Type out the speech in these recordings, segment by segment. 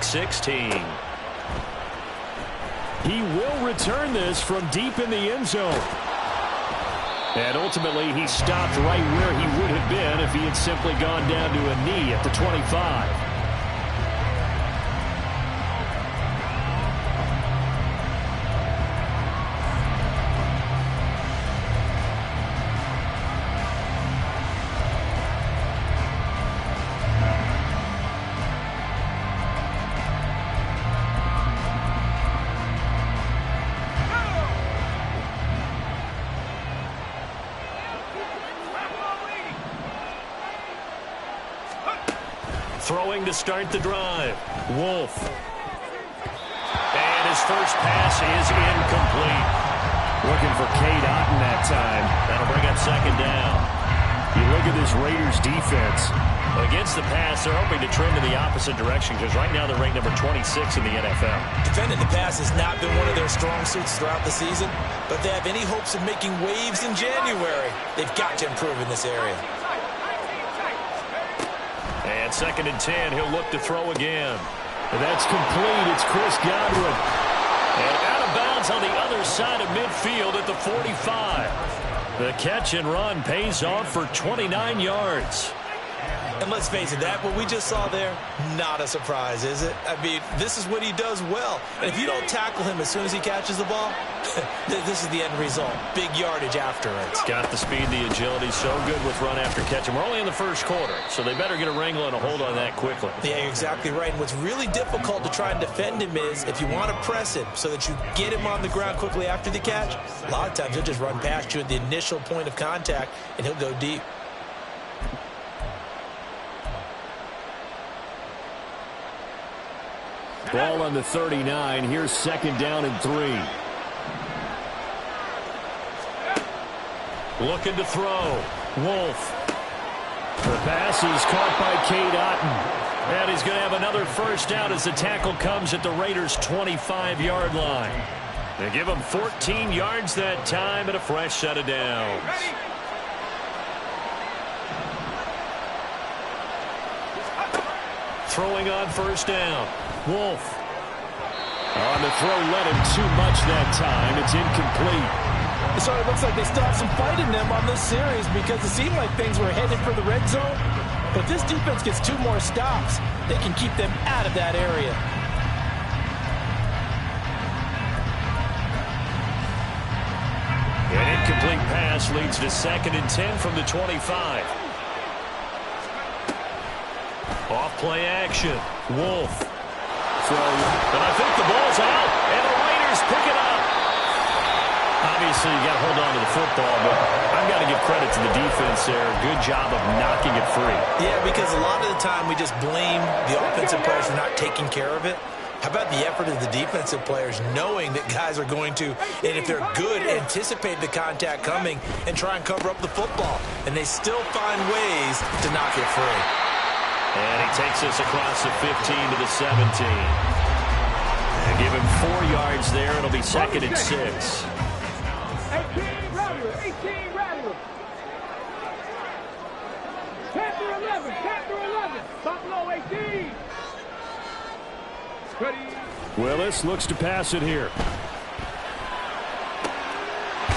Week 16. He will return this from deep in the end zone. And ultimately, he stopped right where he would have been if he had simply gone down to a knee at the 25. Throwing to start the drive. Wolf. And his first pass is incomplete. Looking for Cade Otton that time. That'll bring up second down. You look at this Raiders defense. Against the pass, they're hoping to trend in the opposite direction because right now they're ranked number 26 in the NFL. Defending the pass has not been one of their strong suits throughout the season, but they have any hopes of making waves in January. They've got to improve in this area. And 2nd and 10, he'll look to throw again. And that's complete. It's Chris Godwin. And out of bounds on the other side of midfield at the 45. The catch and run pays off for 29 yards. And let's face it, that what we just saw there, not a surprise, is it? I mean, this is what he does well. And if you don't tackle him as soon as he catches the ball, this is the end result. Big yardage afterwards. Got the speed, the agility, so good with run after catch. And we're only in the first quarter, so they better get a wrangle and a hold on that quickly. Yeah, you're exactly right. And what's really difficult to try and defend him is if you want to press him so that you get him on the ground quickly after the catch, a lot of times he'll just run past you at the initial point of contact, and he'll go deep. Ball on the 39. Here's 2nd down and 3. Looking to throw. Wolf. The pass is caught by Cade Otton. And he's going to have another first down as the tackle comes at the Raiders' 25-yard line. They give him 14 yards that time and a fresh set of downs. Throwing on first down. Wolf. On the throw, led him too much that time. It's incomplete. So it looks like they still have some fight in them on this series because it seemed like things were headed for the red zone. But this defense gets 2 more stops. They can keep them out of that area. An incomplete pass leads to 2nd and 10 from the 25. Off play action. Wolf. Throw. And I think the ball's out. And the Raiders pick it up. Obviously, you got to hold on to the football, but I've got to give credit to the defense there. Good job of knocking it free. Yeah, because a lot of the time we just blame the offensive players for not taking care of it. How about the effort of the defensive players knowing that guys are going to, and if they're good, anticipate the contact coming and try and cover up the football. And they still find ways to knock it free. And he takes us across the 15 to the 17. And give him 4 yards there. It'll be 2nd and 6. 18 Rattler. 10 through 11. Buffalo 18. Willis looks to pass it here.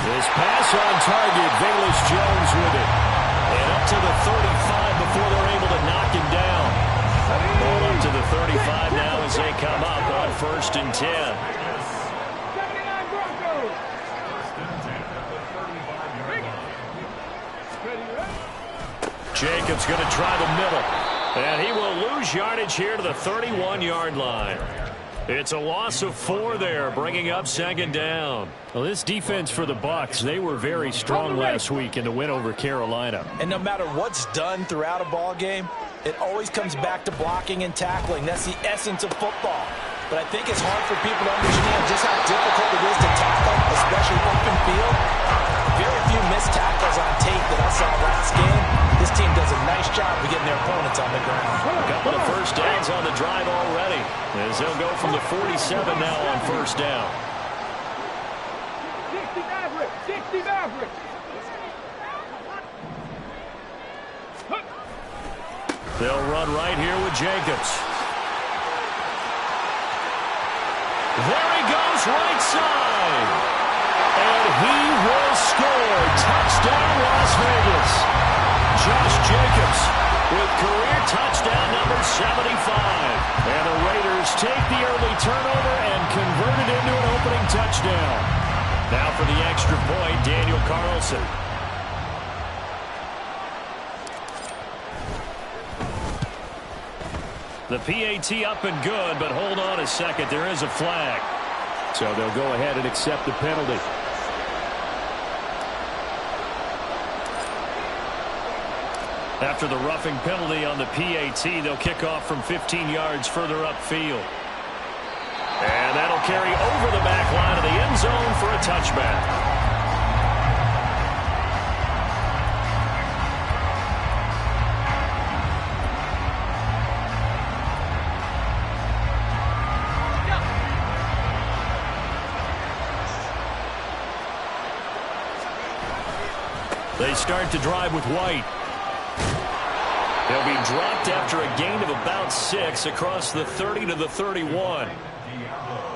This pass on target. Velus Jones with it. And up to the 35 before they're able to knock him down. Ball up to the 35 now as they come up on 1st and 10. Jacobs going to try the middle. And he will lose yardage here to the 31-yard line. It's a loss of 4 there, bringing up 2nd down. Well, this defense for the Bucs, they were very strong last week in the win over Carolina. And no matter what's done throughout a ball game, it always comes back to blocking and tackling. That's the essence of football. But I think it's hard for people to understand just how difficult it is to tackle, especially open field. Very few missed tackles on tape that I saw last game. This team does a nice job of getting their opponents on the ground. A couple of first downs on the drive already, as they'll go from the 47 now on first down. 60 Maverick. They'll run right here with Jacobs. There he goes, right side. And he will score. Touchdown, Las Vegas. Josh Jacobs with career touchdown number 75. And the Raiders take the early turnover and convert it into an opening touchdown. Now for the extra point, Daniel Carlson. The PAT up and good, but hold on a second. There is a flag. So they'll go ahead and accept the penalty. After the roughing penalty on the PAT, they'll kick off from 15 yards further upfield. And that'll carry over the back line of the end zone for a touchback. They start to drive with White. They'll be dropped after a gain of about 6 across the 30 to the 31.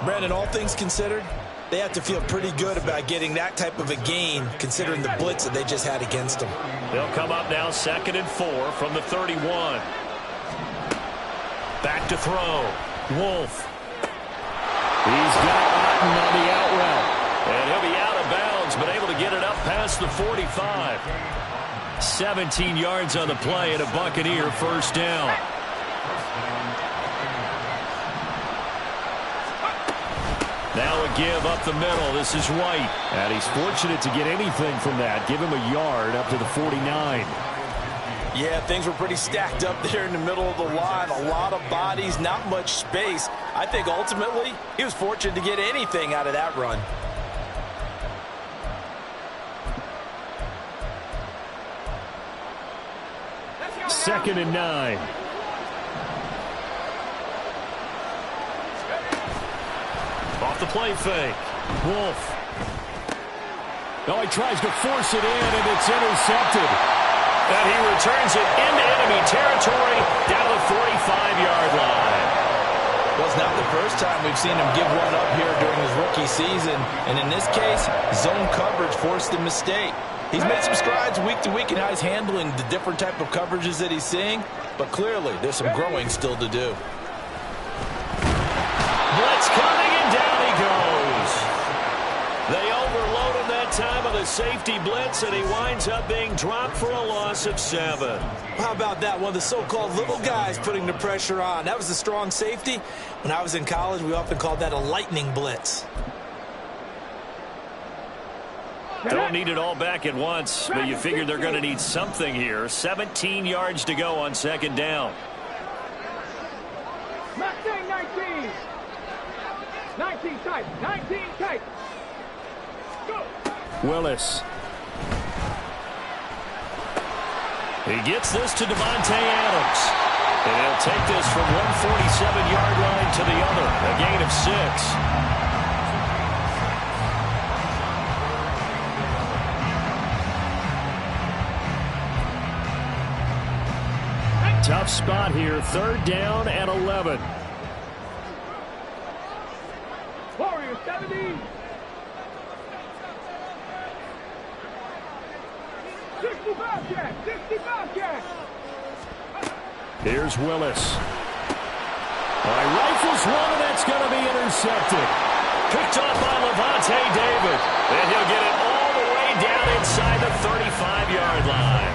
Brandon, all things considered, they have to feel pretty good about getting that type of a gain considering the blitz that they just had against them. They'll come up now 2nd and 4 from the 31. Back to throw. Wolf. He's got Otten on the out route. And he'll be out of bounds, but able to get it up past the 45. 17 yards on the play and a Buccaneer first down. Now a give up the middle. This is White. And he's fortunate to get anything from that. Give him a yard up to the 49. Yeah, things were pretty stacked up there in the middle of the line. A lot of bodies, not much space. I think ultimately he was fortunate to get anything out of that run. Second and 9. Off the play fake. Wolf. Oh, he tries to force it in, and it's intercepted. And he returns it into enemy territory down the 45-yard line. Well, it's not the first time we've seen him give one up here during his rookie season. And in this case, zone coverage forced the mistake. He's made some strides week to week in how he's handling the different type of coverages that he's seeing. But clearly, there's some growing still to do. Blitz coming, and down he goes. They overload him that time of the safety blitz, and he winds up being dropped for a loss of 7. How about that? One of the so-called little guys putting the pressure on. That was a strong safety. When I was in college, we often called that a lightning blitz. Don't need it all back at once, but you figure they're going to need something here. 17 yards to go on 2nd down. Mustang 19. 19 tight. 19 tight. Go. Willis. He gets this to Devontae Adams. And he'll take this from one 47-yard line to the other. A gain of 6. Tough spot here. 3rd down and 11. Warriors 70. 65 jack. 65 jack. Here's Willis. Rifles one, and that's going to be intercepted. Picked off by Lavonte David. And he'll get it all the way down inside the 35-yard line.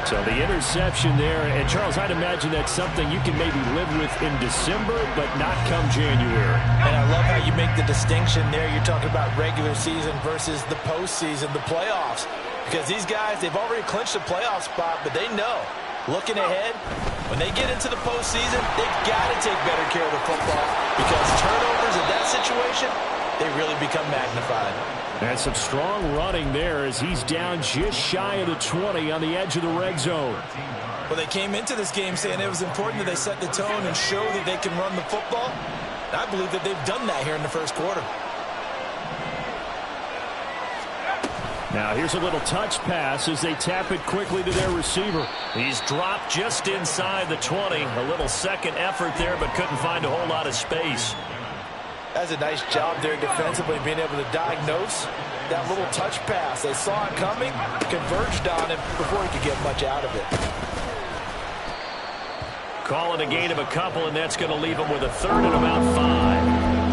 So the interception there, and Charles, I'd imagine that's something you can maybe live with in December, but not come January. And I love how you make the distinction there. You're talking about regular season versus the postseason, the playoffs. Because these guys, they've already clinched a playoff spot, but they know, looking ahead, when they get into the postseason, they've got to take better care of the football because turnovers in that situation, they really become magnified. And some strong running there as he's down just shy of the 20 on the edge of the red zone. Well, they came into this game saying it was important that they set the tone and show that they can run the football. And I believe that they've done that here in the first quarter. Now here's a little touch pass as they tap it quickly to their receiver. He's dropped just inside the 20. A little second effort there, but couldn't find a whole lot of space. That's a nice job there defensively, being able to diagnose that little touch pass. They saw it coming, converged on him before he could get much out of it. Call it a gain of a couple, and that's going to leave him with a third and about 5.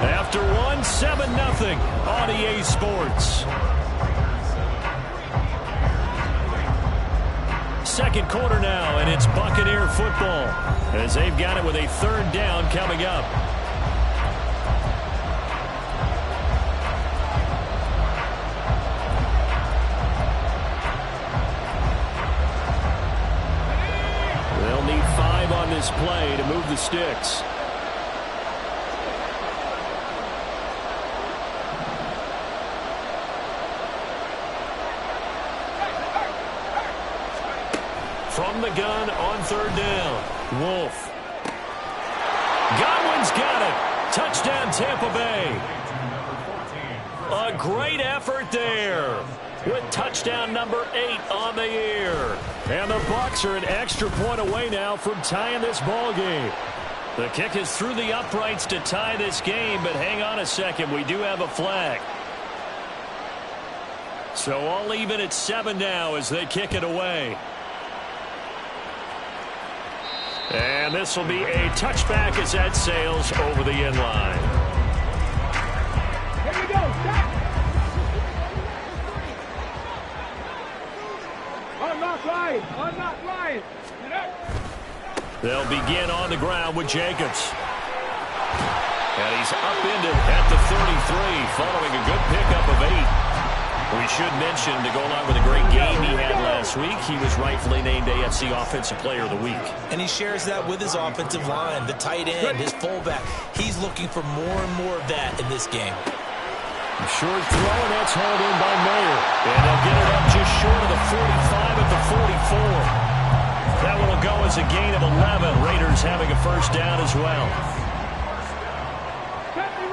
After one, 7-0 on EA Sports. Second quarter now, and it's Buccaneer football as they've got it with a third down coming up. They'll need 5 on this play to move the sticks. From the gun on third down, Wolf. Godwin's got it. Touchdown, Tampa Bay. A great effort there with touchdown number 8 on the year. And the Bucs are an extra point away now from tying this ball game. The kick is through the uprights to tie this game, but hang on a second. We do have a flag. So all even at 7 now as they kick it away. And this will be a touchback as that sails over the end line. Here we go. Stop. Unlock line. Unlock line. They'll begin on the ground with Jacobs. And he's upended at the 33 following a good pickup of 8. We should mention, to go along with a great game he had last week, he was rightfully named AFC Offensive Player of the Week. And he shares that with his offensive line, the tight end, his fullback. He's looking for more and more of that in this game. Short throw, and that's hauled in by Mayer. And they'll get it up just short of the 45 at the 44. That one will go as a gain of 11. Raiders having a first down as well. 70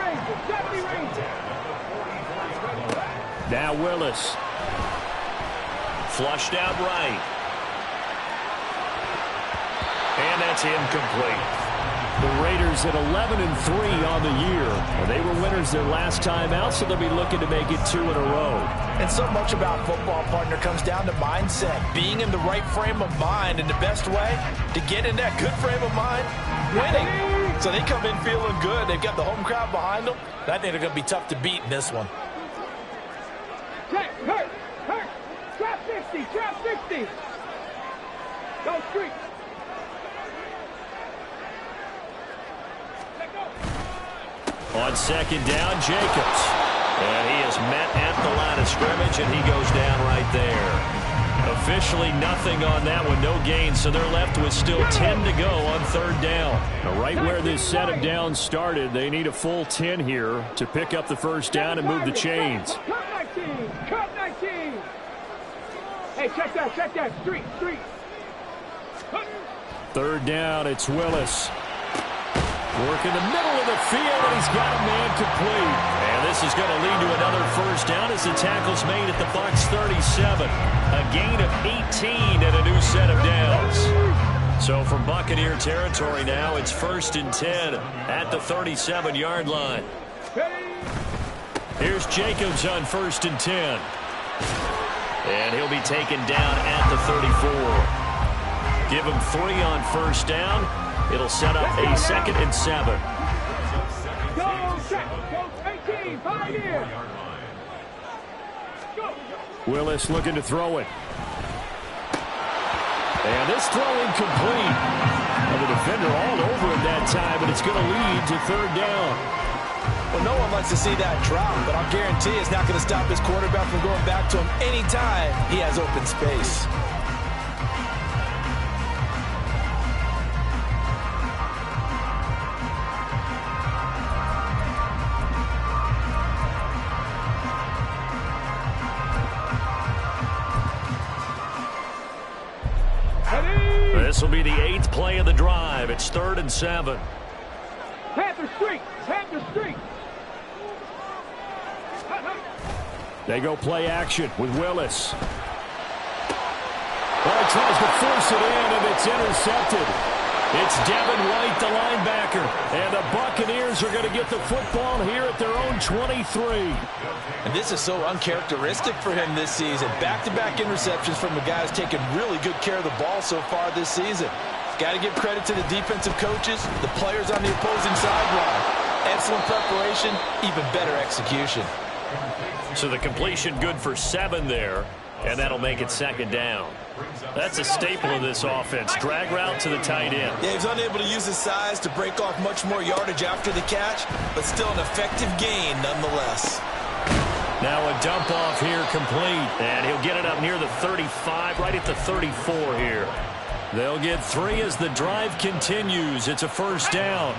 Rangers. Now Willis. Flushed out right. And that's incomplete. The Raiders at 11-3 on the year. And they were winners their last time out, so they'll be looking to make it 2 in a row. And so much about football, partner, comes down to mindset. Being in the right frame of mind, and the best way to get in that good frame of mind, winning. So they come in feeling good. They've got the home crowd behind them. I think they're going to be tough to beat in this one. Hurt. Trap 60. Go street. Let go. On second down, Jacobs. And he is met at the line of scrimmage, and he goes down right there. Officially nothing on that one, no gain, so they're left with still 10 to go on third down. Now, right where this set of downs started, they need a full 10 here to pick up the first down and move the chains. Cut 19. Hey, check that. Street. Third down, it's Willis. Work in the middle of the field, and he's got a man complete. And this is going to lead to another first down as the tackle's made at the Bucs 37. A gain of 18 and a new set of downs. So from Buccaneer territory now, it's 1st and 10 at the 37-yard line. Here's Jacobs on 1st and 10. And he'll be taken down at the 34. Give him 3 on first down. It'll set up a 2nd and 7. Go 18, 5 years. Willis looking to throw it. And this throw incomplete. And the defender all over him that time, but it's going to lead to third down. Well, no one likes to see that drop, but I'll guarantee it's not going to stop his quarterback from going back to him anytime he has open space. This will be the 8th play of the drive. It's 3rd and 7. Panther Street. They go play action with Willis. Well, he tries to force it in, and it's intercepted. It's Devin White, the linebacker. And the Buccaneers are going to get the football here at their own 23. And this is so uncharacteristic for him this season. Back-to-back interceptions from a guy who's taken really good care of the ball so far this season. Got to give credit to the defensive coaches, the players on the opposing sideline. Excellent preparation, even better execution. So the completion good for 7 there, and that'll make it 2nd down. That's a staple of this offense. Drag route to the tight end. Yeah, he's unable to use his size to break off much more yardage after the catch, but still an effective gain nonetheless. Now a dump off here complete, and he'll get it up near the 35, right at the 34 here. They'll get 3 as the drive continues. It's a 1st down.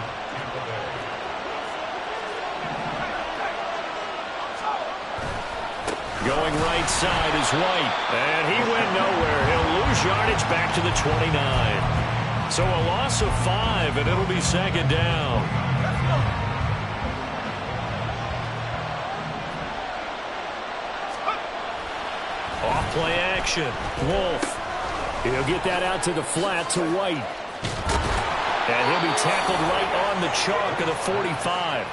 Going right side is White, and he went nowhere. He'll lose yardage back to the 29. So a loss of 5, and it'll be 2nd down. Off play action. Wolf. He'll get that out to the flat to White. And he'll be tackled right on the chalk of the 45.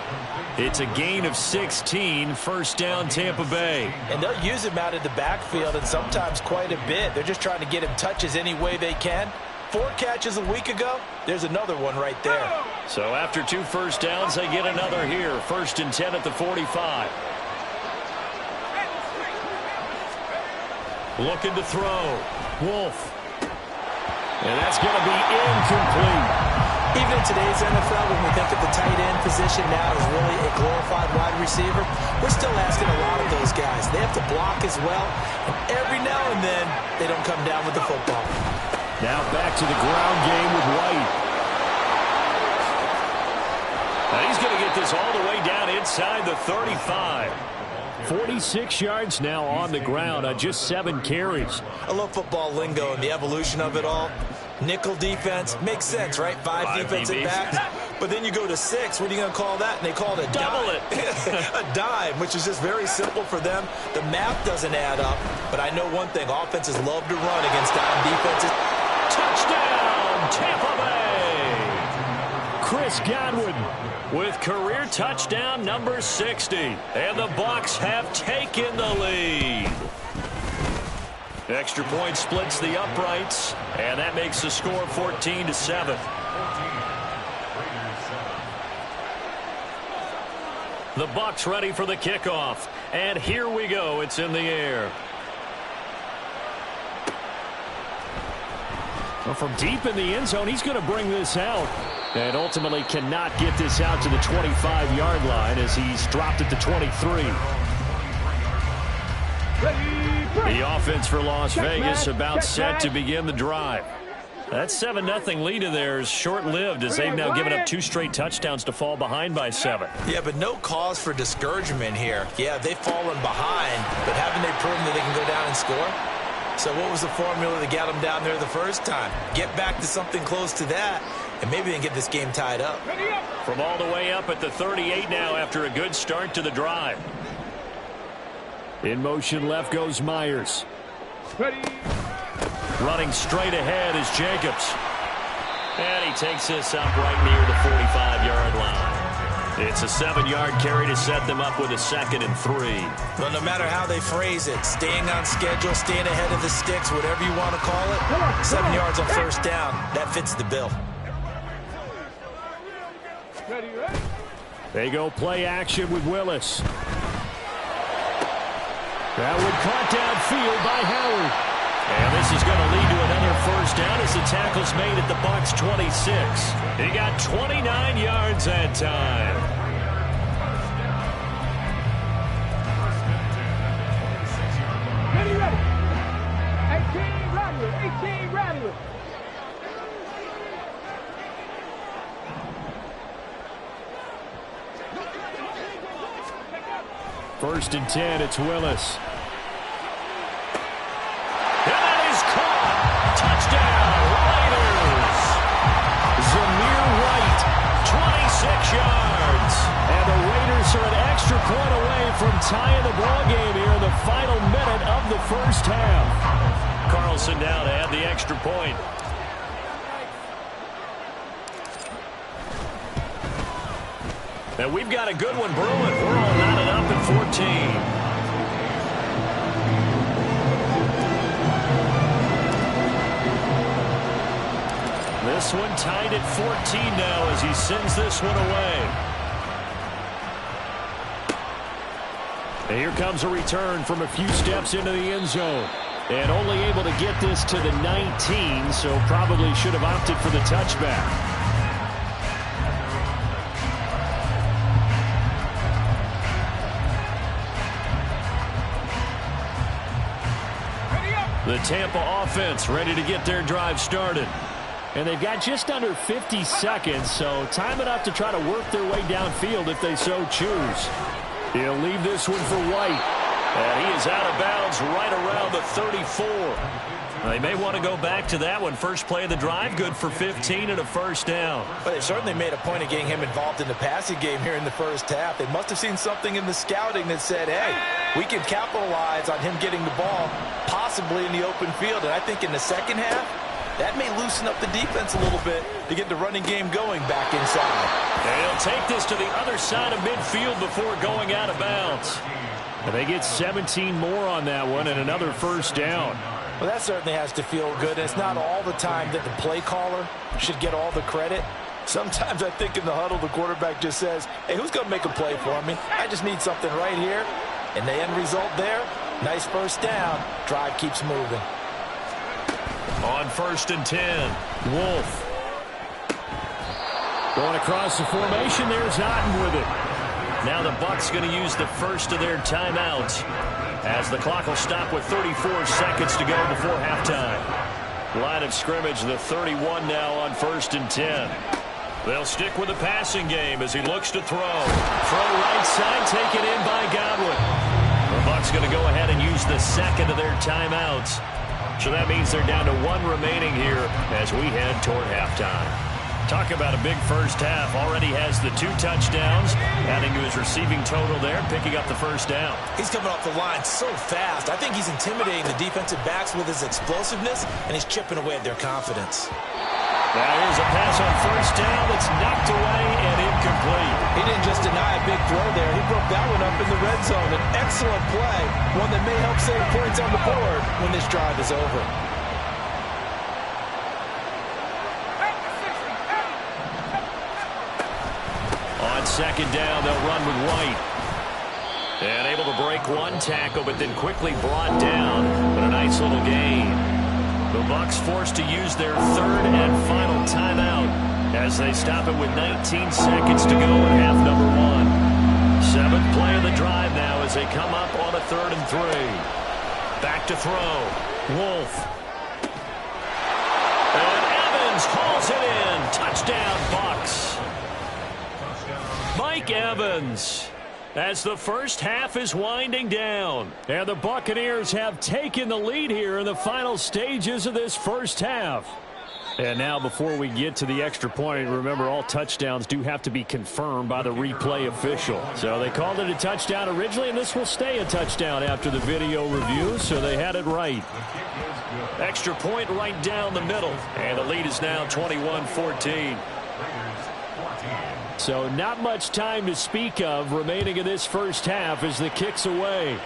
It's a gain of 16, 1st down Tampa Bay. And they'll use him out of the backfield, and sometimes quite a bit. They're just trying to get him touches any way they can. 4 catches a week ago, there's another one right there. So after 2 1st downs, they get another here. 1st and 10 at the 45. Looking to throw. Wolf. And that's going to be incomplete. Even in today's NFL, when we think of the tight end position now as really a glorified wide receiver, we're still asking a lot of those guys. They have to block as well, and every now and then, they don't come down with the football. Now back to the ground game with White. Now he's going to get this all the way down inside the 35. 46 yards now on the ground on just 7 carries. I love football lingo and the evolution of it all. Nickel defense makes sense, right? 5 defensive backs. But then you go to 6. What are you going to call that? And they call it a double dime. A dime, which is just very simple for them. The math doesn't add up. But I know one thing. Offenses love to run against dime defenses. Touchdown, Tampa Bay! Chris Godwin with career touchdown number 60. And the Bucs have taken the lead. Extra point splits the uprights, and that makes the score 14-7. The Bucs ready for the kickoff, and here we go. It's in the air. Well, from deep in the end zone, he's going to bring this out, and ultimately cannot get this out to the 25-yard line as he's dropped at the 23. The offense for Las Vegas about set to begin the drive. That 7-0 lead of theirs short-lived as they've now given up 2 straight touchdowns to fall behind by 7. Yeah, but no cause for discouragement here. Yeah, they've fallen behind, but haven't they proven that they can go down and score? So what was the formula to get them down there the first time? Get back to something close to that, and maybe they can get this game tied up. From all the way up at the 38 now after a good start to the drive. In motion left goes Myers. Ready. Running straight ahead is Jacobs. And he takes this up right near the 45-yard line. It's a 7-yard carry to set them up with a 2nd and 3. Well, no matter how they phrase it, staying on schedule, staying ahead of the sticks, whatever you want to call it, 7 yards on 1st down, that fits the bill. Ready, ready. They go play action with Willis. That one caught downfield by Howard. And this is going to lead to another 1st down as the tackle's made at the Bucs 26. He got 29 yards that time. Ready, ready. 18 Rattler, 18 Rattler. First and 10, it's Willis. And that is caught. Touchdown, Raiders. Zamir White, 26 yards. And the Raiders are an extra point away from tying the ball game here in the final minute of the first half. Carlson now to add the extra point. And we've got a good one brewing. We're all knotted up at 14. This one tied at 14 now as he sends this one away. And here comes a return from a few steps into the end zone. And only able to get this to the 19, so probably should have opted for the touchback. The Tampa offense ready to get their drive started. And they've got just under 50 seconds, so time enough to try to work their way downfield if they so choose. He'll leave this one for White. And he is out of bounds right around the 34. They may want to go back to that one. First play of the drive, good for 15 and a first down. But they certainly made a point of getting him involved in the passing game here in the first half. They must have seen something in the scouting that said, hey, we can capitalize on him getting the ball possibly in the open field. And I think in the second half, that may loosen up the defense a little bit to get the running game going back inside. And he'll take this to the other side of midfield before going out of bounds. And they get 17 more on that one and another first down. Well, that certainly has to feel good. It's not all the time that the play caller should get all the credit. Sometimes I think in the huddle, the quarterback just says, hey, who's going to make a play for me? I just need something right here. And the end result there, nice first down. Drive keeps moving. On 1st and 10, Wolf. Going across the formation, there's Otten with it. Now the Bucs going to use the first of their timeouts as the clock will stop with 34 seconds to go before halftime. Line of scrimmage, the 31 now on 1st and 10. They'll stick with the passing game as he looks to throw. Throw right side, taken in by Godwin. The Bucs going to go ahead and use the second of their timeouts. So that means they're down to one remaining here as we head toward halftime. Talk about a big first half. Already has the 2 touchdowns, adding to his receiving total there, picking up the first down. He's coming off the line so fast. I think he's intimidating the defensive backs with his explosiveness, and he's chipping away at their confidence. Now here's a pass on first down that's knocked away and incomplete. He didn't just deny a big throw there. He broke that one up in the red zone. An excellent play, one that may help save points on the board when this drive is over. On second down, they'll run with White. And able to break one tackle, but then quickly brought down. But a nice little gain. The Bucs forced to use their third and final timeout as they stop it with 19 seconds to go in half number 1. 7th play of the drive now as they come up on a 3rd and 3. Back to throw. Wolf. And Evans hauls it in. Touchdown, Bucs. Mike Evans. As the first half is winding down. And the Buccaneers have taken the lead here in the final stages of this first half. And now before we get to the extra point, remember all touchdowns do have to be confirmed by the replay official. So they called it a touchdown originally, and this will stay a touchdown after the video review, so they had it right. Extra point right down the middle. And the lead is now 21-14. So not much time to speak of remaining in this first half as the kick's away.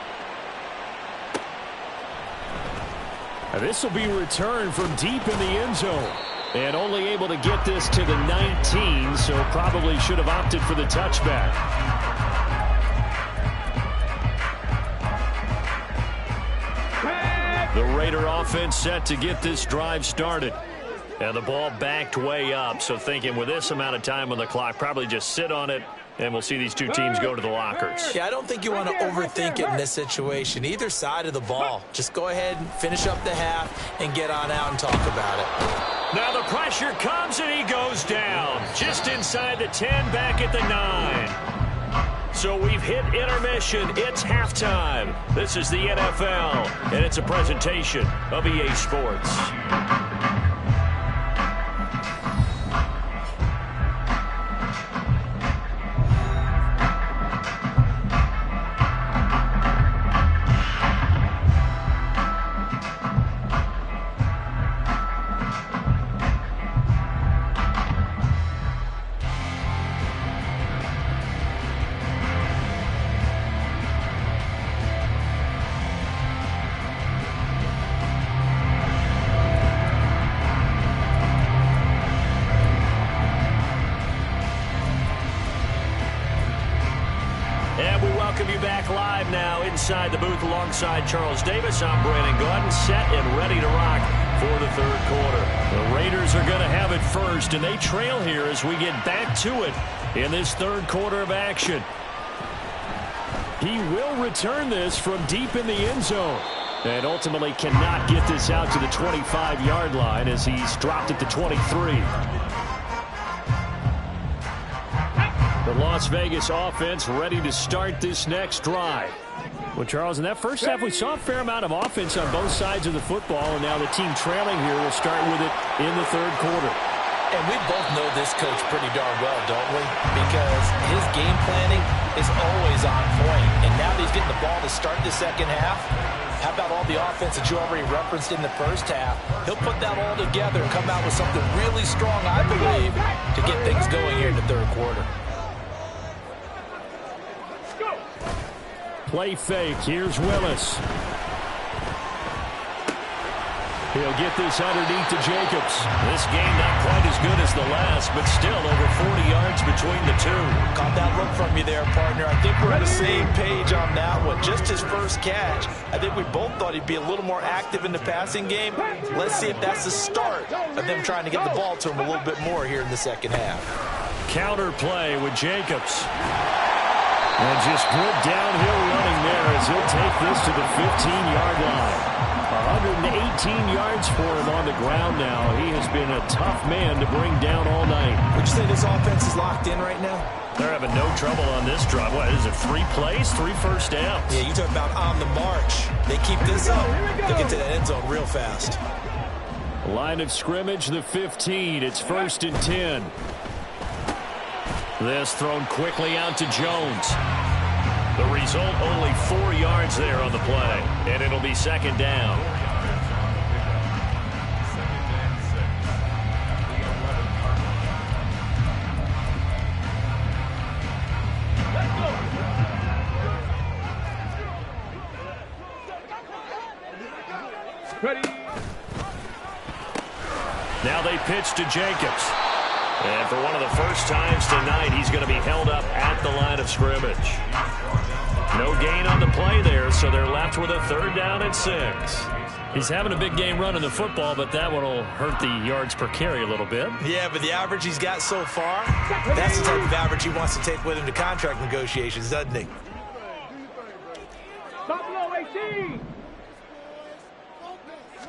And this will be returned from deep in the end zone. And only able to get this to the 19, so probably should have opted for the touchback. The Raider offense set to get this drive started. And the ball backed way up, so thinking with this amount of time on the clock, probably just sit on it, and we'll see these two teams go to the lockers. Yeah, I don't think you want to overthink it in this situation. Either side of the ball. Just go ahead and finish up the half and get on out and talk about it. Now the pressure comes, and he goes down. Just inside the 10, back at the 9. So we've hit intermission. It's halftime. This is the NFL, and it's a presentation of EA Sports. And we welcome you back live now inside the booth alongside Charles Davis. I'm Brandon Gaudin, set and ready to rock for the third quarter. The Raiders are going to have it first, and they trail here as we get back to it in this third quarter of action. He will return this from deep in the end zone. And ultimately cannot get this out to the 25-yard line as he's dropped it to 23. The Las Vegas offense ready to start this next drive. Well, Charles, in that first half, we saw a fair amount of offense on both sides of the football, and now the team trailing here will start with it in the third quarter. And we both know this coach pretty darn well, don't we? Because his game planning is always on point. And now that he's getting the ball to start the second half, how about all the offense that you already referenced in the first half? He'll put that all together and come out with something really strong, I believe, to get things going here in the third quarter. Play fake. Here's Willis. He'll get this underneath to Jacobs. This game not quite as good as the last, but still over 40 yards between the two. Caught that look from you there, partner. I think we're on the same page on that one. Just his first catch. I think we both thought he'd be a little more active in the passing game. Let's see if that's the start of them trying to get the ball to him a little bit more here in the second half. Counter play with Jacobs. And just good downhill running there as he'll take this to the 15-yard line. 118 yards for him on the ground now. He has been a tough man to bring down all night. Would you say this offense is locked in right now? They're having no trouble on this drive. What is it, 3 plays, 3 first downs? Yeah, you talk about on the march. They keep this up, they'll get to that end zone real fast. Line of scrimmage, the 15. It's 1st and 10. This thrown quickly out to Jones. The result, only 4 yards there on the play, and it'll be 2nd down. Ready. Now they pitch to Jacobs. And for one of the first times tonight, he's going to be held up at the line of scrimmage. No gain on the play there, so they're left with a 3rd down and 6. He's having a big game running the football, but that one will hurt the yards per carry a little bit. Yeah, but the average he's got so far, that's the type of average he wants to take with him to contract negotiations, doesn't he? Buffalo 18.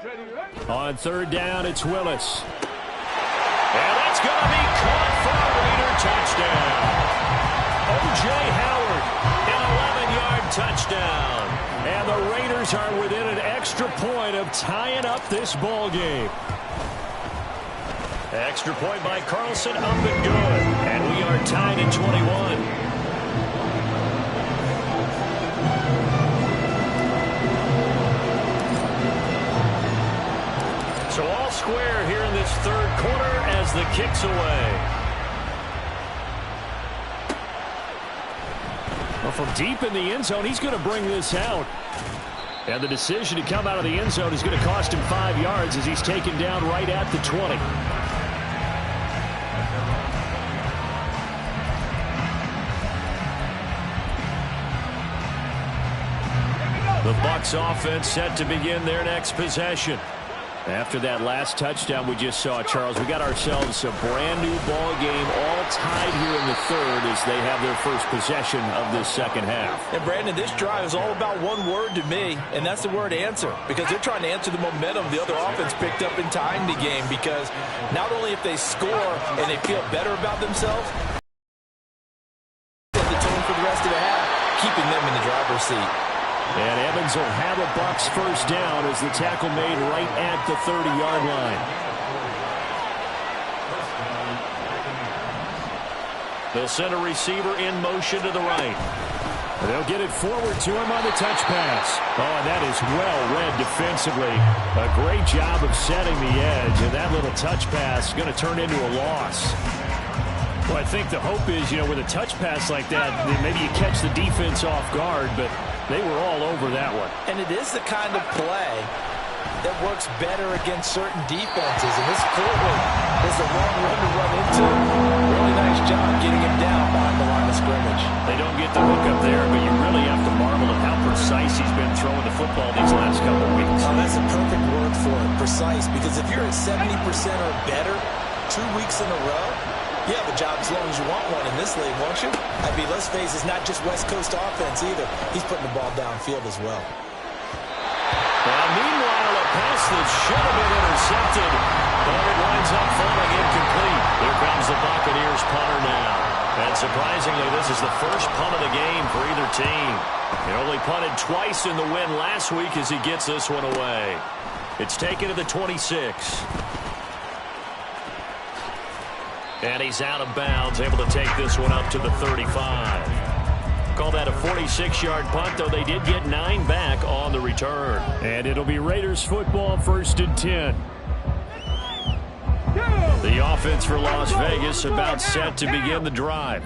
Ready, ready. On 3rd down, it's Willis. And that's going to be caught for a Raider touchdown. O.J. Howard, an 11-yard touchdown. And the Raiders are within an extra point of tying up this ball game. Extra point by Carlson, up and good. And we are tied at 21. So all square here in this third quarter as the kick's away. Well, from deep in the end zone, he's going to bring this out. And the decision to come out of the end zone is going to cost him 5 yards as he's taken down right at the 20. The Bucs offense set to begin their next possession. After that last touchdown we just saw, Charles, we got ourselves a brand-new ball game, all tied here in the third as they have their first possession of this second half. And, Brandon, this drive is all about one word to me, and that's the word answer, because they're trying to answer the momentum the other offense picked up in tying the game, because not only if they score and they feel better about themselves, set the tone for the rest of the half, keeping them in the driver's seat. And Evans will have a Bucs first down as the tackle made right at the 30-yard line. They'll send a receiver in motion to the right. And they'll get it forward to him on the touch pass. Oh, and that is well read defensively. A great job of setting the edge, and that little touch pass is going to turn into a loss. Well, I think the hope is, with a touch pass like that, maybe you catch the defense off guard, but they were all over that one. And it is the kind of play that works better against certain defenses. And this clearly This is a long run to run into. Really nice job getting him down behind the line of scrimmage. They don't get the hook up there, but you really have to marvel at how precise he's been throwing the football these last couple of weeks. Oh, that's a perfect word for it, precise, because if you're at 70% or better 2 weeks in a row, you have a job as long as you want one in this league, won't you? I mean, let's face it, it's not just West Coast offense either. He's putting the ball downfield as well. Well, meanwhile, a pass that should have been intercepted, but it winds up falling incomplete. Here comes the Buccaneers punter now. And surprisingly, this is the first punt of the game for either team. He only punted twice in the win last week as he gets this one away. It's taken to the 26. And he's out of bounds, able to take this one up to the 35. Call that a 46-yard punt, though they did get 9 back on the return. And it'll be Raiders football, 1st and 10. The offense for Las Vegas about set to begin the drive.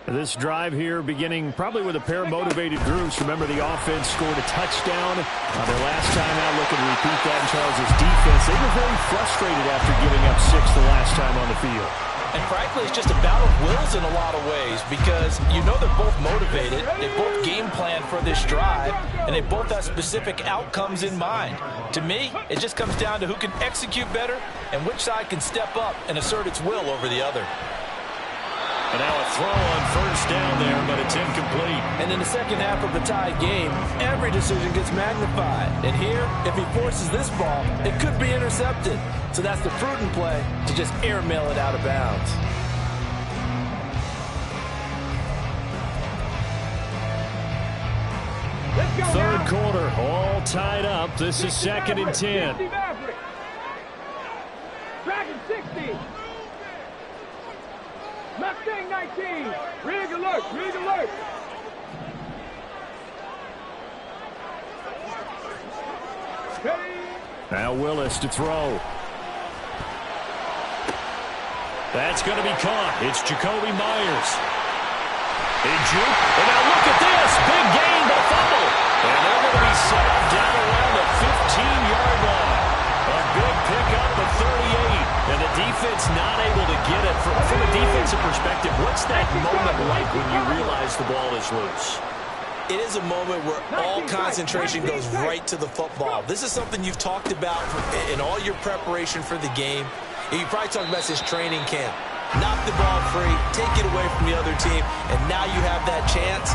This drive here beginning probably with a pair of motivated groups. Remember, the offense scored a touchdown their last time out. Looking to repeat that in Charles' defense. They were very frustrated after giving up 6 the last time on the field. And frankly, it's just a battle of wills in a lot of ways because you know they're both motivated. They both game plan for this drive, and they both have specific outcomes in mind. To me, it just comes down to who can execute better and which side can step up and assert its will over the other. And now a throw on 1st down there, but it's incomplete. And in the second half of the tied game, every decision gets magnified. And here, if he forces this ball, it could be intercepted. So that's the prudent play to just airmail it out of bounds. Third quarter, all tied up. This is 2nd and 10. Dragon 60. Mustang 19. Rig alert. Rig alert. Ready. Now Willis to throw. That's going to be caught. It's Jacoby Myers. Big juke. And now look at this. Big gain, but fumble. And they're going to be set up down around the 15-yard line. A big pickup of 38. And the defense not able to get it. From a defensive perspective, what's that moment like when you realize the ball is loose? It is a moment where all concentration goes right to the football. This is something you've talked about in all your preparation for the game. You probably talked about this training camp. Knock the ball free, take it away from the other team, and now you have that chance.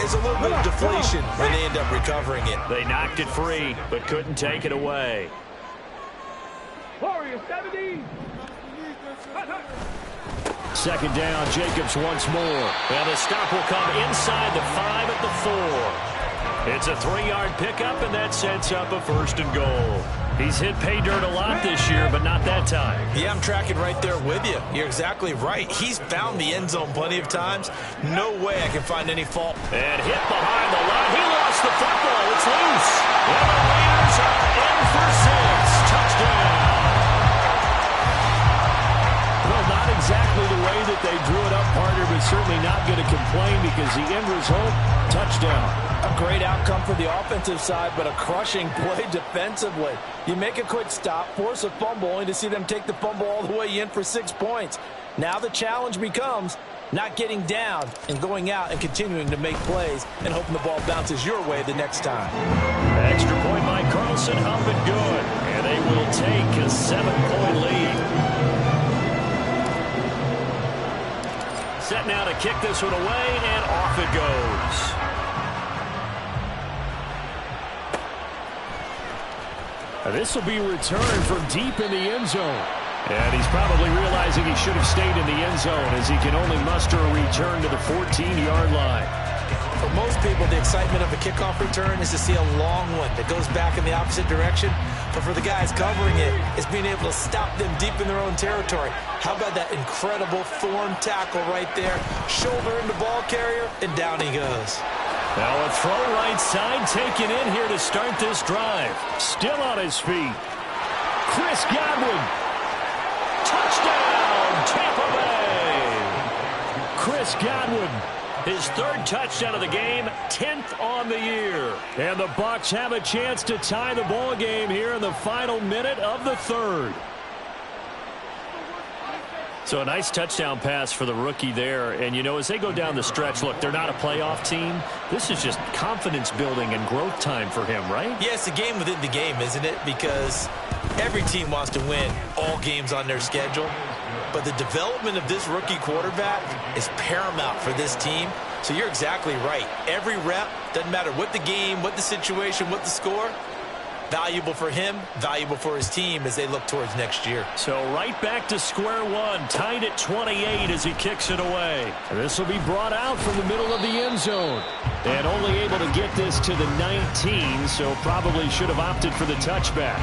It's a little bit of deflation when they end up recovering it. They knocked it free, but couldn't take it away. Warrior 70. 2nd down, Jacobs once more. And the stop will come inside the 5 at the 4. It's a 3-yard pickup, and that sets up a 1st and goal. He's hit pay dirt a lot this year, but not that time. Yeah, I'm tracking right there with you. You're exactly right. He's found the end zone plenty of times. No way I can find any fault. And hit behind the line. He lost the football. It's loose. And the Raiders are in for 6. Touchdown. Well, not exactly the way that they drew it up, partner, but certainly not going to complain because the end result, touchdown. A great outcome for the offensive side, but a crushing play defensively. You make a quick stop, force a fumble, only to see them take the fumble all the way in for 6 points. Now the challenge becomes not getting down and going out and continuing to make plays and hoping the ball bounces your way the next time. Extra point by Carlson, up and good. And they will take a 7-point lead. Set now to kick this one away, and off it goes. This will be returned from deep in the end zone. And he's probably realizing he should have stayed in the end zone as he can only muster a return to the 14-yard line. For most people, the excitement of a kickoff return is to see a long one that goes back in the opposite direction. But for the guys covering it, it's being able to stop them deep in their own territory. How about that incredible form tackle right there? Shoulder into ball carrier, and down he goes. Now a throw right side taken in here to start this drive. Still on his feet. Chris Godwin. Touchdown, Tampa Bay. Chris Godwin, his 3rd touchdown of the game, 10th on the year. And the Bucs have a chance to tie the ball game here in the final minute of the 3rd. So a nice touchdown pass for the rookie there. And, you know, as they go down the stretch, look, they're not a playoff team. This is just confidence building and growth time for him, right? Yeah, it's a game within the game, isn't it? Because every team wants to win all games on their schedule. But the development of this rookie quarterback is paramount for this team. So you're exactly right. Every rep, doesn't matter what the game, what the situation, what the score, valuable for him, valuable for his team as they look towards next year. So right back to square one, tied at 28 as he kicks it away. This will be brought out from the middle of the end zone. And only able to get this to the 19, so probably should have opted for the touchback.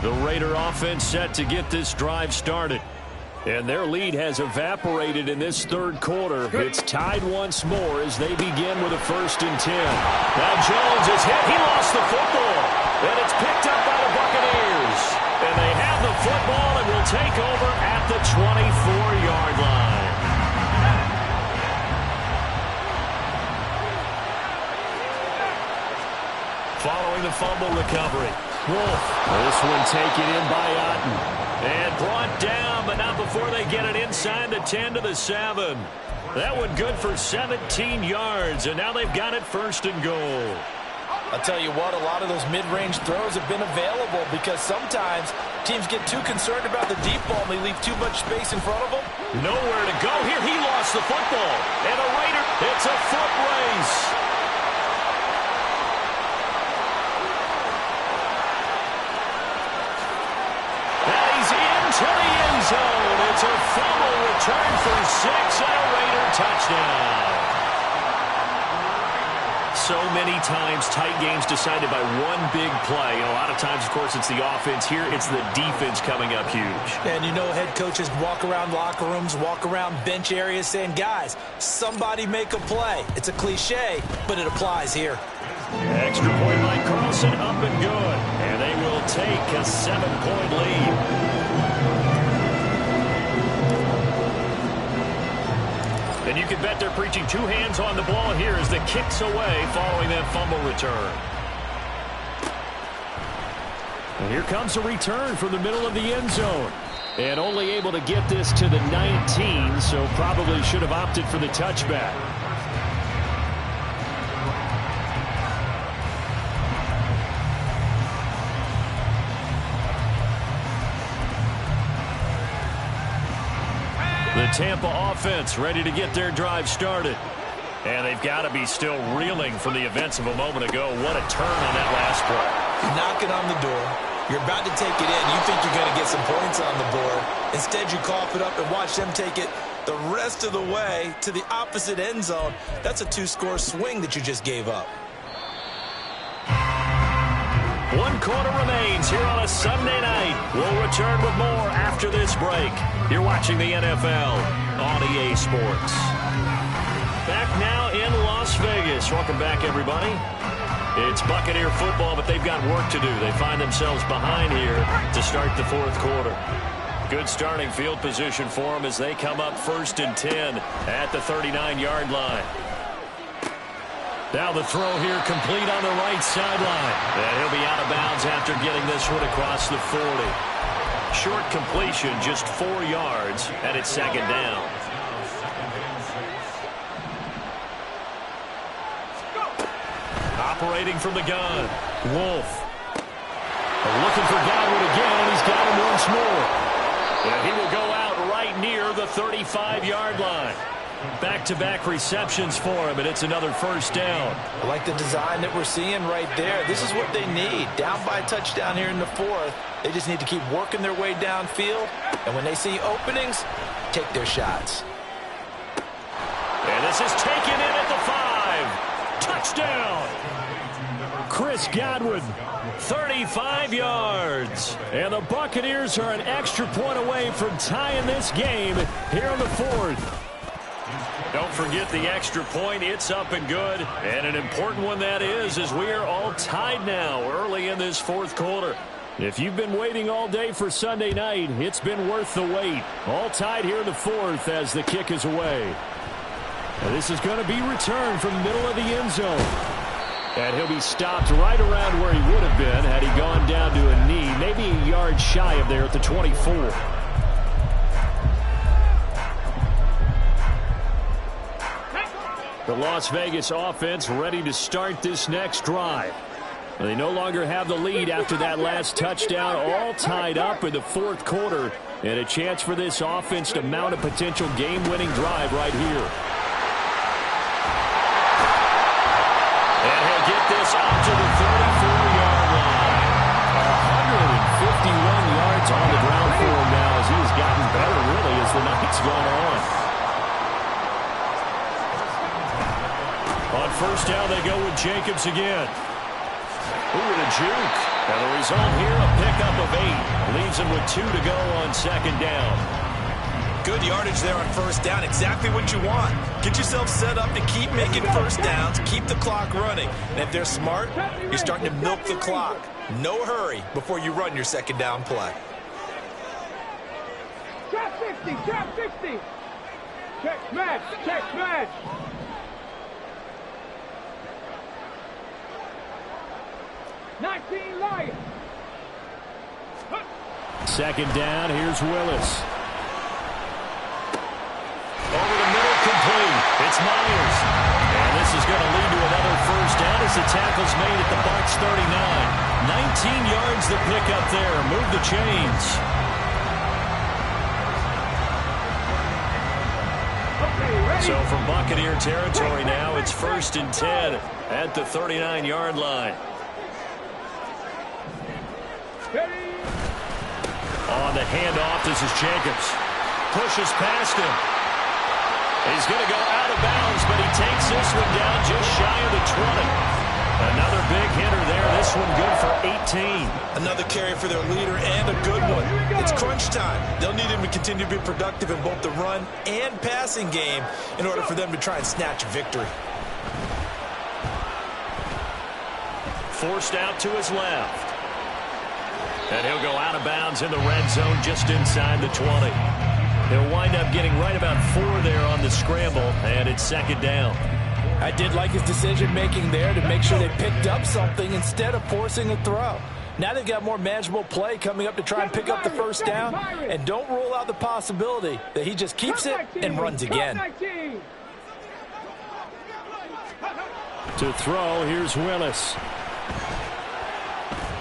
The Raider offense set to get this drive started. And their lead has evaporated in this third quarter. It's tied once more as they begin with a 1st and 10. Now Jones is hit. He lost the football. And it's picked up by the Buccaneers. And they have the football and will take over at the 24-yard line. Following the fumble recovery, Wolf. This one taken in by Otten. And brought down, but not before they get it inside the 10 to the 7. That one good for 17 yards, and now they've got it 1st and goal. I'll tell you what, a lot of those mid-range throws have been available because sometimes teams get too concerned about the deep ball and they leave too much space in front of them. Nowhere to go here. He lost the football. And a Raider, it's a foot race. To the end zone. It's a fumble return for 6 and a Raider touchdown. So many times tight games decided by one big play. And a lot of times, of course, it's the offense. Here, it's the defense coming up huge. And you know, head coaches walk around locker rooms, walk around bench areas saying, guys, somebody make a play. It's a cliche, but it applies here. Extra point by Carlson, up and good. And they will take a 7-point lead. And you can bet they're preaching 2 hands on the ball here as the kick's away following that fumble return. And here comes a return from the middle of the end zone. And only able to get this to the 19, so probably should have opted for the touchback. The Tampa offense ready to get their drive started. And they've got to be still reeling from the events of a moment ago. What a turn on that last play. You're knocking on the door. You're about to take it in. You think you're going to get some points on the board. Instead, you cough it up and watch them take it the rest of the way to the opposite end zone. That's a 2-score swing that you just gave up. 1 quarter remains here on a Sunday night. We'll return with more after this break. You're watching the NFL on EA Sports. Back now in Las Vegas. Welcome back, everybody. It's Buccaneer football, but they've got work to do. They find themselves behind here to start the 4th quarter. Good starting field position for them as they come up 1st and 10 at the 39-yard line. Now the throw here complete on the right sideline. And he'll be out of bounds after getting this one across the 40. Short completion, just 4 yards, and it's 2nd down. Operating from the gun, Wolf. Looking for Godwin again, and he's got him once more. And he will go out right near the 35-yard line. Back-to-back receptions for him, and it's another 1st down. I like the design that we're seeing right there. This is what they need. Down by a touchdown here in the 4th. They just need to keep working their way downfield. And when they see openings, take their shots. And this is taken in at the 5. Touchdown. Chris Godwin, 35 yards. And the Buccaneers are an extra point away from tying this game here in the 4th. Don't forget the extra point. It's up and good. And an important one that is, as we are all tied now early in this 4th quarter. If you've been waiting all day for Sunday night, it's been worth the wait. All tied here in the 4th as the kick is away. And this is going to be returned from the middle of the end zone. And he'll be stopped right around where he would have been had he gone down to a knee, maybe a yard shy of there at the 24. The Las Vegas offense ready to start this next drive. They no longer have the lead after that last touchdown, all tied up in the fourth quarter, and a chance for this offense to mount a potential game-winning drive right here. And he'll get this out to the 34-yard line. 151 yards on the ground for him now as he has gotten better, really, as the night's gone on. On first down, they go with Jacobs again. Ooh, and a juke. And the result here, a pickup of 8. Leaves him with 2 to go on second down. Good yardage there on first down. Exactly what you want. Get yourself set up to keep making first downs, keep the clock running. And if they're smart, you're starting to milk the clock. No hurry before you run your second down play. Trap 60, trap 60. Check smash, check smash. Lions. Second down, here's Willis. Over the middle, complete. It's Myers. And this is going to lead to another first down as the tackle's made at the Bucs 39. 19 yards to pick up there. Move the chains. So from Buccaneer territory now, it's 1st and 10 at the 39-yard line. On the handoff, this is Jacobs. Pushes past him. He's going to go out of bounds, but he takes this one down just shy of the 20. Another big hitter there. This one good for 18. Another carry for their leader and a good one. It's crunch time. They'll need him to continue to be productive in both the run and passing game in order for them to try and snatch a victory. Forced out to his left. And he'll go out of bounds in the red zone just inside the 20. He'll wind up getting right about 4 there on the scramble, and it's second down. I did like his decision-making there to make sure they picked up something instead of forcing a throw. Now they've got more manageable play coming up to try and pick up the first down, and don't rule out the possibility that he just keeps it and runs again. To throw, here's Willis.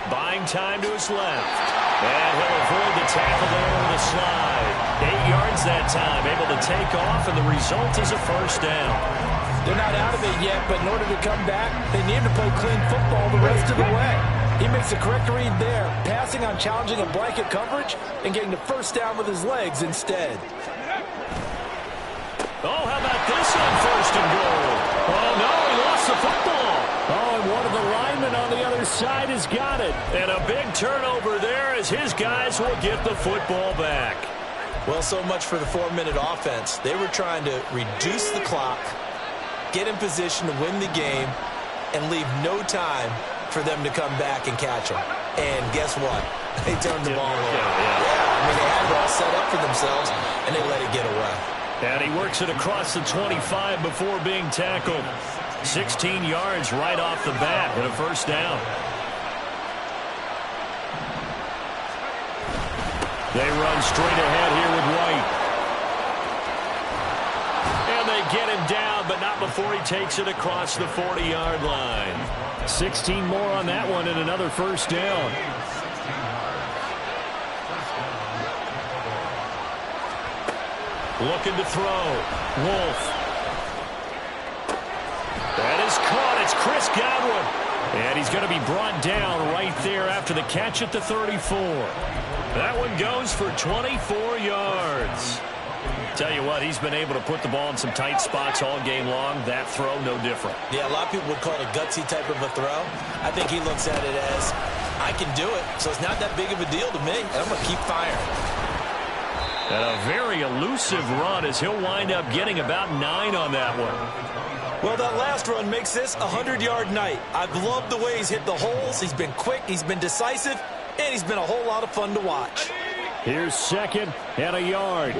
Buying time to his left. And he'll avoid the tackle there with a slide. 8 yards that time, able to take off, and the result is a first down. They're not out of it yet, but in order to come back, they need to play clean football the rest of the way. He makes the correct read there, passing on challenging a blanket coverage and getting the first down with his legs instead. Oh, how about this on first and goal? Oh, no, he lost the football. Oh, and one of the linemen on the other side has got it. And a big turnover there as his guys will get the football back. Well, so much for the 4-minute offense. They were trying to reduce the clock, get in position to win the game, and leave no time for them to come back and catch them. And guess what? They turned the ball over. Yeah, I mean, they had it all set up for themselves, and they let it get away. And he works it across the 25 before being tackled. 16 yards right off the bat and a first down. They run straight ahead here with White. And they get him down, but not before he takes it across the 40-yard line. 16 more on that one and another first down. Looking to throw. Wolf. That is caught. It's Chris Godwin. And he's going to be brought down right there after the catch at the 34. That one goes for 24 yards. Tell you what, he's been able to put the ball in some tight spots all game long. That throw, no different. Yeah, a lot of people would call it a gutsy type of a throw. I think he looks at it as, I can do it, so it's not that big of a deal to me, and I'm going to keep firing. And a very elusive run as he'll wind up getting about 9 on that one. Well, that last run makes this a 100-yard night. I've loved the way he's hit the holes. He's been quick, he's been decisive, and he's been a whole lot of fun to watch. Here's second and a yard.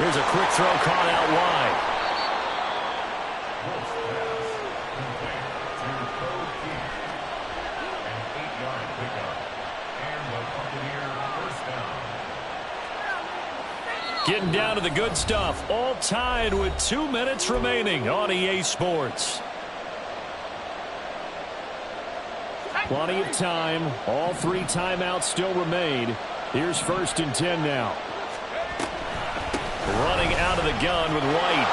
Here's a quick throw caught out wide. Getting down to the good stuff. All tied with 2 minutes remaining on EA Sports. Plenty of time. All 3 timeouts still remain. Here's 1st and 10 now. Running out of the gun with White.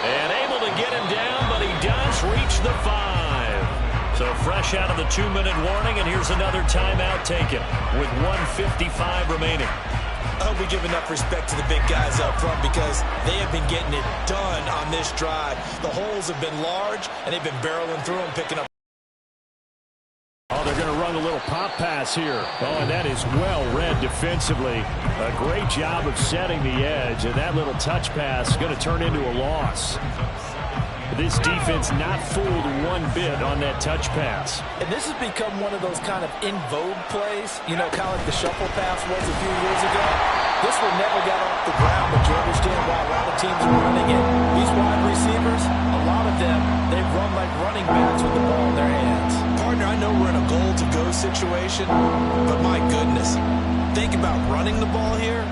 And able to get him down, but he does reach the 5. So fresh out of the 2-minute warning, and here's another timeout taken with 1:55 remaining. I hope we give enough respect to the big guys up front because they have been getting it done on this drive. The holes have been large, and they've been barreling through them, picking up. Oh, they're going to run a little pop pass here. Oh, and that is well read defensively. A great job of setting the edge, and that little touch pass is going to turn into a loss. This defense not fooled one bit on that touch pass. And this has become one of those kind of in vogue plays, you know, kind of like the shuffle pass was a few years ago. This one never got off the ground, but you understand why a lot of teams are running it. These wide receivers, a lot of them, they run like running backs with the ball in their hands. Partner, I know we're in a goal-to-go situation, but my goodness, think about running the ball here.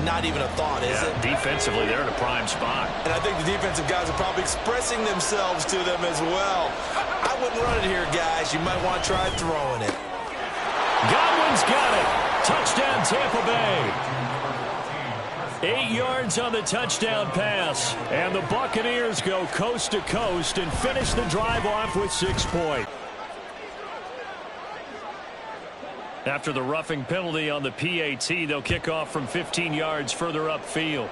Not even a thought, is it? Defensively, they're in a prime spot. And I think the defensive guys are probably expressing themselves to them as well. I wouldn't run it here, guys. You might want to try throwing it. Godwin's got it. Touchdown, Tampa Bay. 8 yards on the touchdown pass. And the Buccaneers go coast to coast and finish the drive off with 6 points. After the roughing penalty on the PAT, they'll kick off from 15 yards further upfield.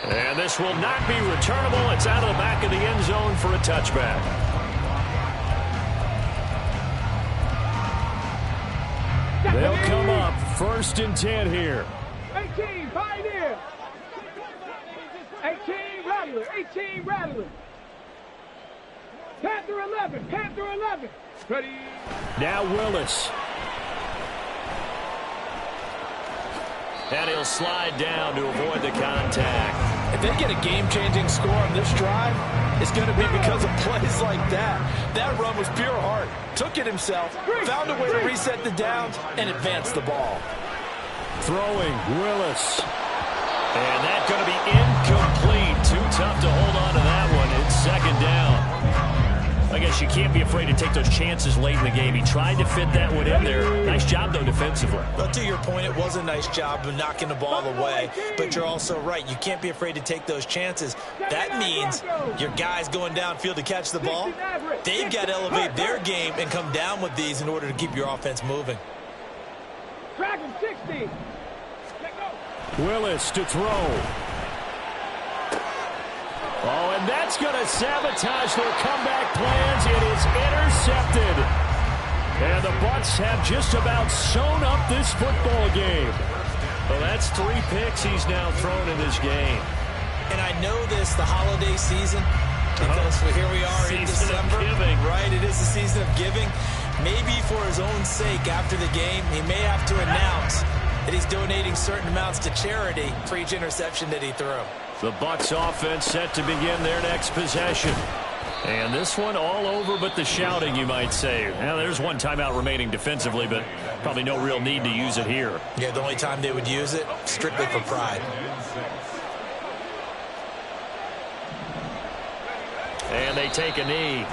And this will not be returnable. It's out of the back of the end zone for a touchback. They'll come up 1st and 10 here. 18, Pioneer. 18, Rattler. 18, Rattler. Panther 11, Panther 11. Ready. Now Willis. And he'll slide down to avoid the contact. If they get a game-changing score on this drive, it's going to be because of plays like that. That run was pure heart. Took it himself, found a way to reset the downs, and advance the ball. Throwing, Willis. And that's going to be incomplete. Too tough to hold on to that one. It's 2nd down. I guess you can't be afraid to take those chances late in the game. He tried to fit that one in there. Nice job, though, defensively. But to your point, it was a nice job of knocking the ball away. But you're also right. You can't be afraid to take those chances. That means your guys going downfield to catch the ball, they've got to elevate their game and come down with these in order to keep your offense moving. Dragon 60. Willis to throw. Oh, and that's going to sabotage their comeback plans. It is intercepted. And the Bucs have just about sewn up this football game. Well, that's 3 picks he's now thrown in this game. And I know this, the holiday season, because here we are in December. Right, it is the season of giving. Maybe for his own sake after the game, he may have to announce that he's donating certain amounts to charity for each interception that he threw. The Bucs offense set to begin their next possession. And this one all over but the shouting, you might say. Now, there's one timeout remaining defensively, but probably no real need to use it here. Yeah, the only time they would use it, strictly for pride. And they take a knee.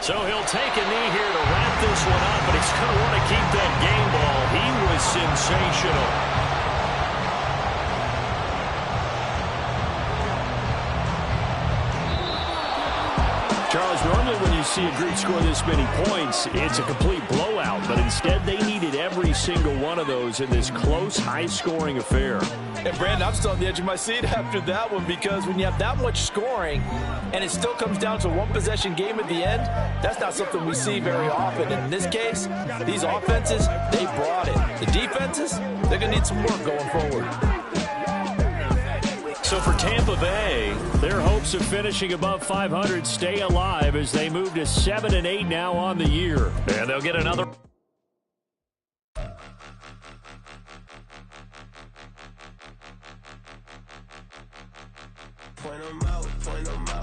So he'll take a knee here to wrap this one up, but he's going to want to keep that game ball. He was sensational. Charles, normally Usually when you see a group score this many points, it's a complete blowout. But instead, they needed every single one of those in this close, high-scoring affair. And, Brandon, I'm still on the edge of my seat after that one because when you have that much scoring and it still comes down to a one-possession game at the end, that's not something we see very often. And in this case, these offenses, they brought it. The defenses, they're going to need some work going forward. So for Tampa Bay, their hopes of finishing above 500 stay alive as they move to 7-8 now on the year. And they'll get another... Point 'em out, point 'em out.